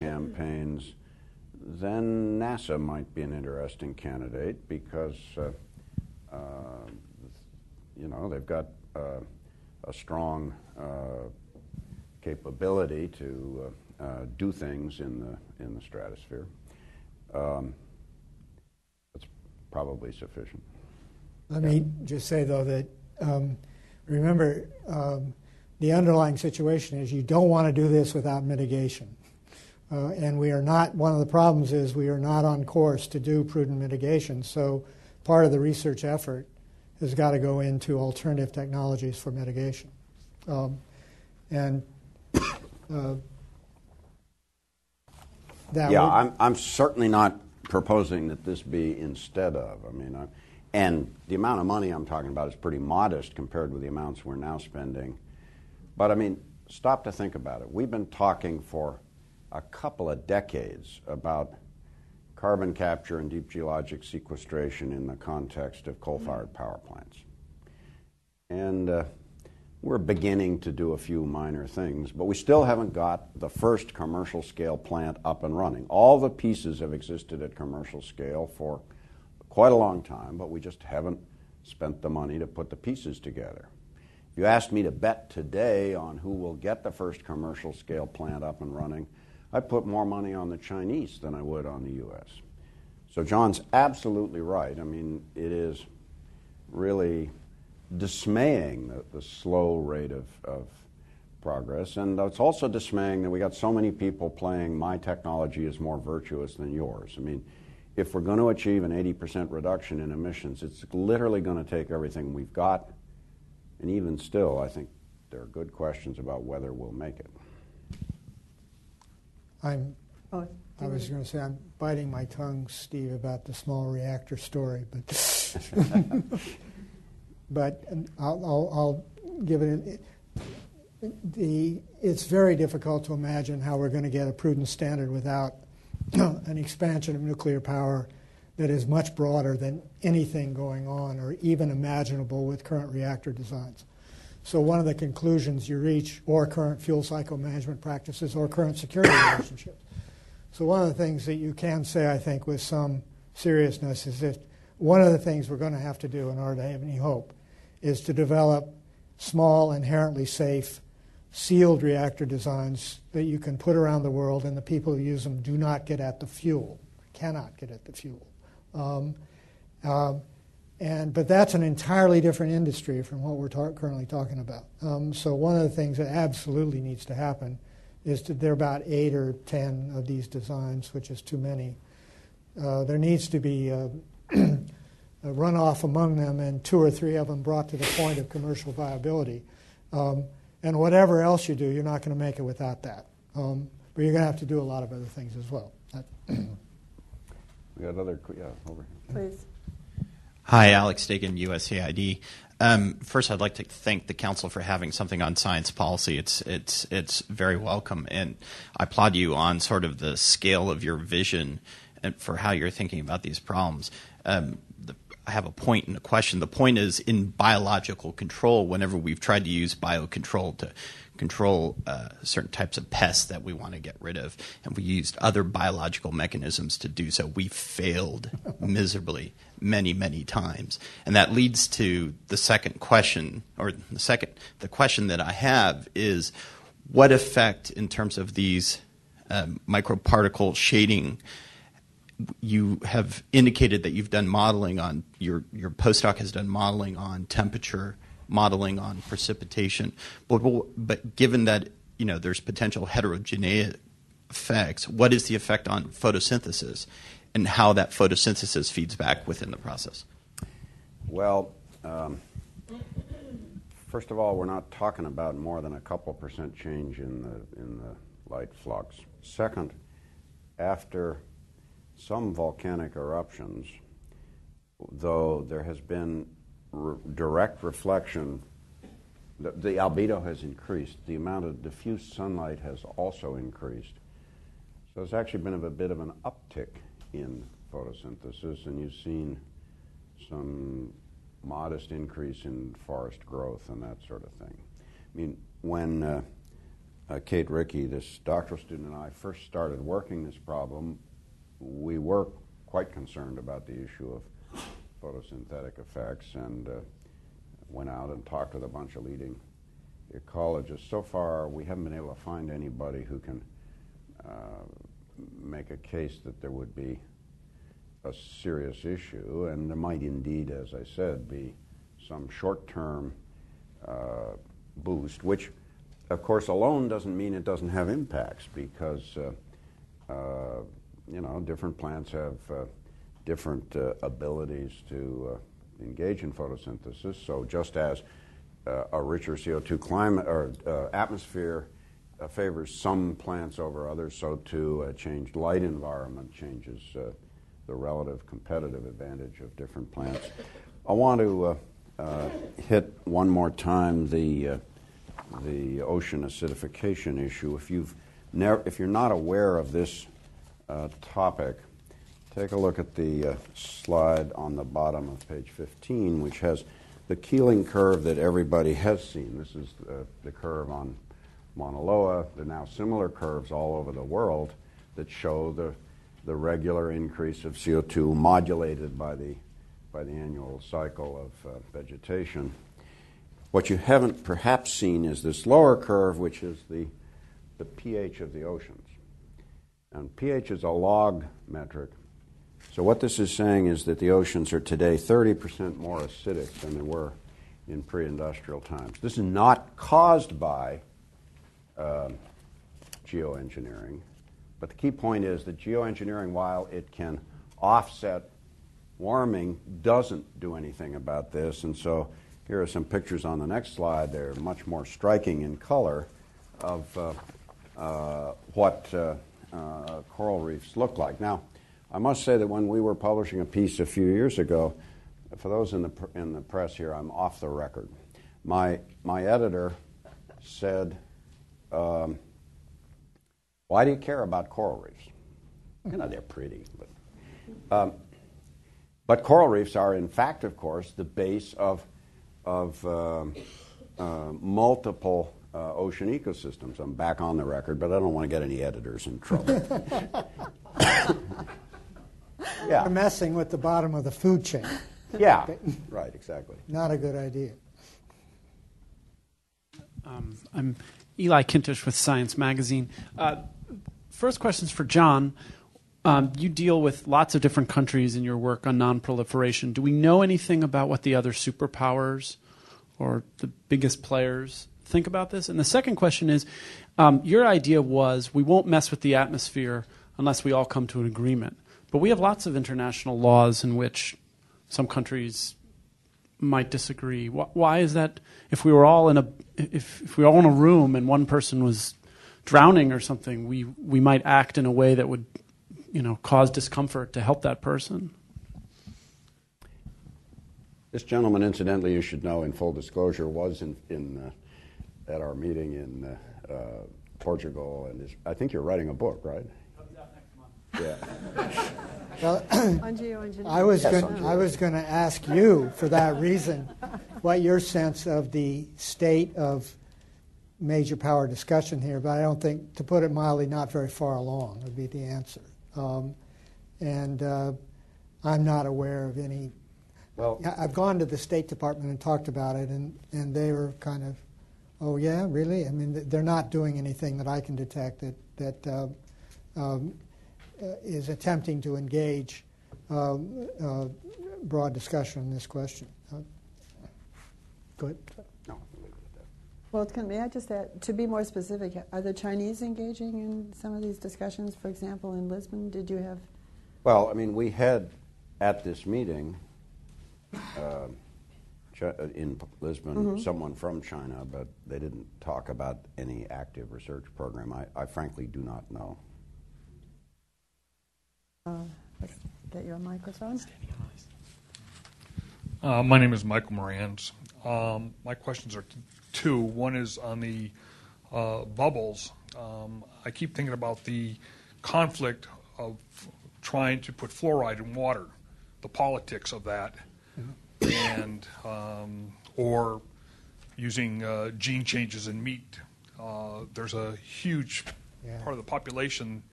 campaigns, then NASA might be an interesting candidate because, they've got a strong capability to do things in the stratosphere. That's probably sufficient. Let me just say, though, that remember, the underlying situation is you don't want to do this without mitigation. And we are not, one of the problems is we are not on course to do prudent mitigation. So part of the research effort has got to go into alternative technologies for mitigation. I'm certainly not proposing that this be instead of. And the amount of money I'm talking about is pretty modest compared with the amounts we're now spending. But stop to think about it. We've been talking for a couple of decades about carbon capture and deep geologic sequestration in the context of coal-fired power plants. And we're beginning to do a few minor things, but we still haven't got the first commercial scale plant up and running. All the pieces have existed at commercial scale for quite a long time, but we just haven't spent the money to put the pieces together. If you asked me to bet today on who will get the first commercial scale plant up and running, I'd put more money on the Chinese than I would on the U.S. So John's absolutely right. It is really dismaying the slow rate of progress, and it's also dismaying that we got so many people playing my technology is more virtuous than yours. If we're going to achieve an 80% reduction in emissions, it's literally going to take everything we've got, and even still, I think there are good questions about whether we'll make it. I was going to say I'm biting my tongue, Steve, about the small reactor story, but I'll give it. It's very difficult to imagine how we're going to get a prudent standard without an expansion of nuclear power that is much broader than anything going on or even imaginable with current reactor designs. So one of the conclusions you reach, or current fuel cycle management practices, or current security relationships. So one of the things that you can say, I think, with some seriousness is that one of the things we're going to have to do in order to have any hope is to develop small, inherently safe, sealed reactor designs that you can put around the world, and the people who use them do not get at the fuel, cannot get at the fuel. But that's an entirely different industry from what we're currently talking about. So one of the things that absolutely needs to happen is there are about 8 or 10 of these designs, which is too many. There needs to be a runoff among them, and 2 or 3 of them brought to the point of commercial viability. And whatever else you do, you're not going to make it without that. But you're going to have to do a lot of other things as well. We got another, over here. Please. Hi, Alex Dagan, USAID. First, I'd like to thank the Council for having something on science policy. It's very welcome, and I applaud you on sort of the scale of your vision and for how you're thinking about these problems. I have a point and a question. The point is, in biological control, whenever we've tried to use biocontrol to control certain types of pests that we want to get rid of, and we used other biological mechanisms to do so, we failed miserably many, many times. And that leads to the second question, or the question that I have is, what effect in terms of these microparticle shading? You have indicated that you've done modeling on, your postdoc has done modeling on temperature, modeling on precipitation, but given that there's potential heterogeneous effects, what is the effect on photosynthesis and how that photosynthesis feeds back within the process? Well, first of all, we're not talking about more than a couple % change in the light flux. Second, after some volcanic eruptions, though there has been direct reflection, the albedo has increased. The amount of diffuse sunlight has also increased. So it's actually been a bit of an uptick in photosynthesis, and you've seen some modest increase in forest growth and that sort of thing. When Kate Rickey, this doctoral student, and I first started working this problem, we were quite concerned about the issue of photosynthetic effects, and went out and talked with a bunch of leading ecologists. So far, we haven't been able to find anybody who can make a case that there would be a serious issue, and there might indeed, as I said, be some short-term boost, which, of course, alone doesn't mean it doesn't have impacts, because different plants have different abilities to engage in photosynthesis. So just as a richer CO2 climate or atmosphere favors some plants over others, so too a changed light environment changes the relative competitive advantage of different plants. I want to hit one more time the ocean acidification issue. If you're not aware of this topic, take a look at the slide on the bottom of page 15, which has the Keeling curve that everybody has seen. This is the curve on Mauna Loa. There are now similar curves all over the world that show the regular increase of CO2 modulated by the annual cycle of vegetation. What you haven't perhaps seen is this lower curve, which is the pH of the oceans. And pH is a log metric. So what this is saying is that the oceans are today 30% more acidic than they were in pre-industrial times. This is not caused by geoengineering, but the key point is that geoengineering, while it can offset warming, doesn't do anything about this. And so here are some pictures on the next slide. They're much more striking in color of what coral reefs look like. Now, I must say that when we were publishing a piece a few years ago, for those in the press here, I'm off the record. My editor said, "Why do you care about coral reefs? They're pretty, but coral reefs are, in fact, of course, the base of multiple ocean ecosystems." I'm back on the record, but I don't want to get any editors in trouble. Yeah. We're messing with the bottom of the food chain. Yeah, right, exactly. Not a good idea. I'm Eli Kintish with Science Magazine. First question's for John. You deal with lots of different countries in your work on non-proliferation. Do we know anything about what the other superpowers or the biggest players think about this? And the second question is, your idea was we won't mess with the atmosphere unless we all come to an agreement. But we have lots of international laws in which some countries might disagree. Why is that? If we were all in a room and one person was drowning or something, we might act in a way that would, cause discomfort to help that person. This gentleman, incidentally, you should know, in full disclosure, was at our meeting in Portugal, and I think you're writing a book, right? Comes out next month. Yeah. Well, On Geo-Engineering. I was going to ask you, for that reason, what your sense of the state of major power discussion here, but I don't think, to put it mildly, not very far along would be the answer. And I'm not aware of any. Well, I've gone to the State Department and talked about it, and they were kind of, oh yeah, really? I mean, they're not doing anything that I can detect that is attempting to engage broad discussion on this question. Go ahead. No. Well, may I just add, to be more specific, are the Chinese engaging in some of these discussions? For example, in Lisbon, did you have? Well, I mean, we had at this meeting in Lisbon someone from China, but they didn't talk about any active research program. I frankly do not know. Let's get you a microphone. My name is Michael Morans. My questions are two. One is on the bubbles. I keep thinking about the conflict of trying to put fluoride in water, the politics of that, and or using gene changes in meat there's a huge Yeah. part of the population